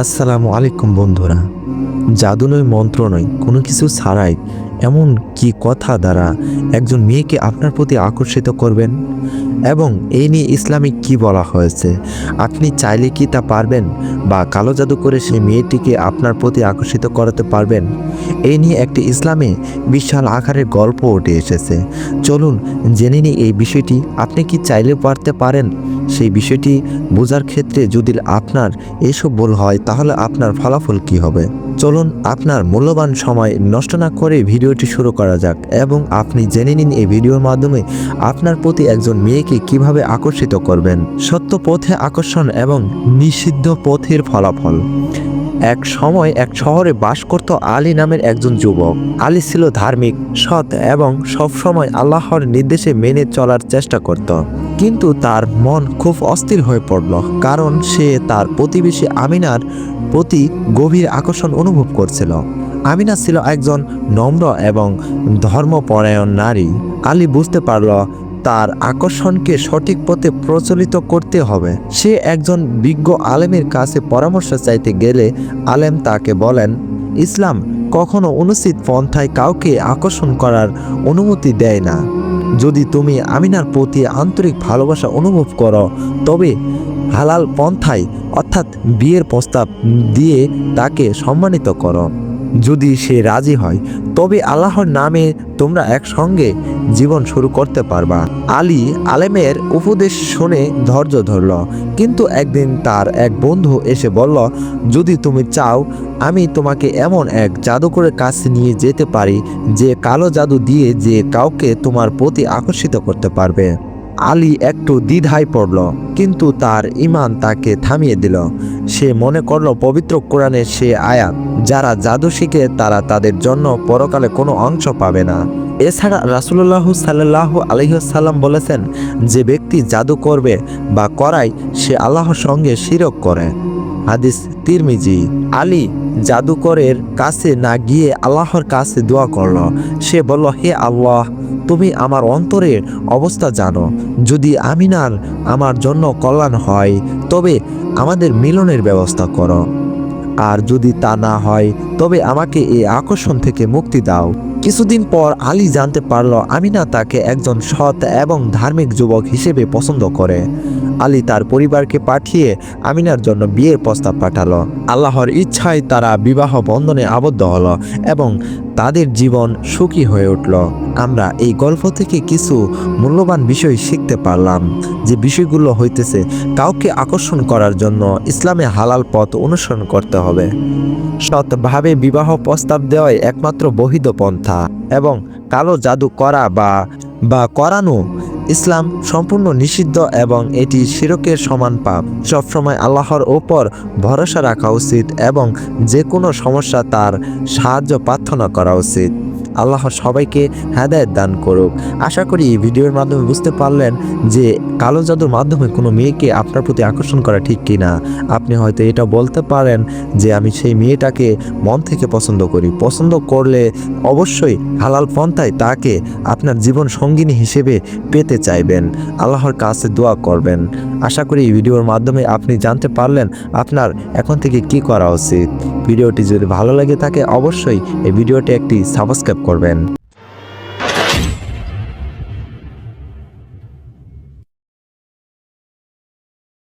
আসসালামু আলাইকুম বন্ধুরা। জাদু নয়, মন্ত্র নয়, কোনো কিছু ছাড়াই এমন কি কথা দ্বারা একজন মেয়েকে আপনার প্রতি আকর্ষিত করবেন, এবং এই নিয়ে ইসলামে কি বলা হয়েছে, আপনি চাইলে কি তা পারবেন, বা কালো জাদু করে সেই মেয়েটিকে আপনার প্রতি আকর্ষিত করাতে পারবেন? এই নিয়ে একটি ইসলামে বিশাল আকারের গল্প উঠে এসেছে। চলুন জেনে নিই এই বিষয়টি। আপনি কি চাইলে পারতে পারেন? সেই বিষয়টি বোঝার ক্ষেত্রে যদি আপনার এসব ভুল হয়, তাহলে আপনার ফলাফল কি হবে? চলুন আপনার মূল্যবান সময় নষ্ট না করে ভিডিওটি শুরু করা যাক, এবং আপনি জেনে নিন এই ভিডিওর মাধ্যমে আপনার প্রতি একজন মেয়েকে কিভাবে আকর্ষিত করবেন। সত্য পথে আকর্ষণ এবং নিষিদ্ধ পথের ফলাফল। এক সময় এক শহরে বাস করত আলী নামের একজন যুবক। আলী ছিল ধার্মিক, সৎ এবং সবসময় আল্লাহর নির্দেশে মেনে চলার চেষ্টা করত। কিন্তু তার মন খুব অস্থির হয়ে পড়ল, কারণ সে তার প্রতিবেশী আমিনার প্রতি গভীর আকর্ষণ অনুভব করছিল। আমিনা ছিল একজন নম্র এবং ধর্মপরায়ণ নারী। আলী বুঝতে পারল তার আকর্ষণকে সঠিক পথে প্রচলিত করতে হবে। সে একজন বিজ্ঞ আলেমের কাছে পরামর্শ চাইতে গেলে আলেম তাকে বলেন, ইসলাম কখনো অনুচিত পন্থায় কাউকে আকর্ষণ করার অনুমতি দেয় না। যদি তুমি আমিনার প্রতি আন্তরিক ভালোবাসা অনুভব করো, তবে হালাল পন্থায় অর্থাৎ বিয়ের প্রস্তাব দিয়ে তাকে সম্মানিত করো। যদি সে রাজি হয়, তবে আল্লাহর নামে তোমরা একসঙ্গে জীবন শুরু করতে পারবা। আলী আলেমের উপদেশ শুনে ধৈর্য ধরল, কিন্তু একদিন তার এক বন্ধু এসে বলল, যদি তুমি চাও, আমি তোমাকে এমন এক জাদুকরের কাছে নিয়ে যেতে পারি যে কালো জাদু দিয়ে যে কাউকে তোমার প্রতি আকর্ষিত করতে পারবে। আলী একটু দ্বিধায় পড়ল, কিন্তু তার ঈমান তাকে থামিয়ে দিল। সে মনে করল পবিত্র কোরআনের সে আয়াত, যারা জাদু শিখে তারা তাদের জন্য পরকালে কোনো অংশ পাবে না। এছাড়া রাসূলুল্লাহ সাল্লাল্লাহু আলাইহি ওয়াসাল্লাম বলেছেন, যে ব্যক্তি জাদু করবে বা করায় সে আল্লাহর সঙ্গে শিরক করে। হাদিস তিরমিজি। আলী জাদুকরের কাছে না গিয়ে আল্লাহর কাছে দোয়া করল। সে বলল, হে আল্লাহ, তুমি আমার অন্তরের অবস্থা জানো। যদি আমিনার আমার জন্য কল্যাণ হয়, তবে আমাদের মিলনের ব্যবস্থা করো। আর যদি তা না হয়, তবে আমাকে এই আকর্ষণ থেকে মুক্তি দাও। কিছুদিন পর আলী জানতে পারল আমিনা তাকে একজন সৎ এবং ধার্মিক যুবক হিসেবে পছন্দ করে। আলী তার পরিবারকে পাঠিয়ে আমিনার জন্য বিয়ের প্রস্তাব পাঠালো। আল্লাহর ইচ্ছায় তারা বিবাহ বন্ধনে আবদ্ধ হলো এবং তাদের জীবন সুখী হয়ে উঠল। আমরা এই গল্প থেকে কিছু মূল্যবান বিষয় শিখতে পারলাম, যে বিষয়গুলো হইতেছে, কাউকে আকর্ষণ করার জন্য ইসলামে হালাল পথ অনুসরণ করতে হবে। সৎভাবে বিবাহ প্রস্তাব দেওয়াই একমাত্র বৈধ পন্থা, এবং কালো জাদু করা বা করানো ইসলাম সম্পূর্ণ নিষিদ্ধ, এবং এটি শিরকের সমান পাপ। সবসময় আল্লাহর ওপর ভরসা রাখা উচিত এবং যে কোনো সমস্যা তার সাহায্য প্রার্থনা করা উচিত। আল্লাহ সবাইকে হেদায়েত দান করুক। আশা করি এই ভিডিওর মাধ্যমে বুঝতে পারলেন যে কালো জাদুর মাধ্যমে কোনো মেয়েকে আপনার প্রতি আকর্ষণ করা ঠিক কিনা। আপনি হয়তো এটা বলতে পারেন যে আমি সেই মেয়েটাকে মন থেকে পছন্দ করি। পছন্দ করলে অবশ্যই হালাল পন্থায় তাকে আপনার জীবন সঙ্গিনী হিসেবে পেতে চাইবেন, আল্লাহর কাছে দোয়া করবেন। আশা করি এই ভিডিওর মাধ্যমে আপনি জানতে পারলেন আপনার এখন থেকে কি করা উচিত। ভিডিওটি যদি ভালো লেগে থাকে, অবশ্যই এই ভিডিওটি একটি সাবস্ক্রাইব করবেন।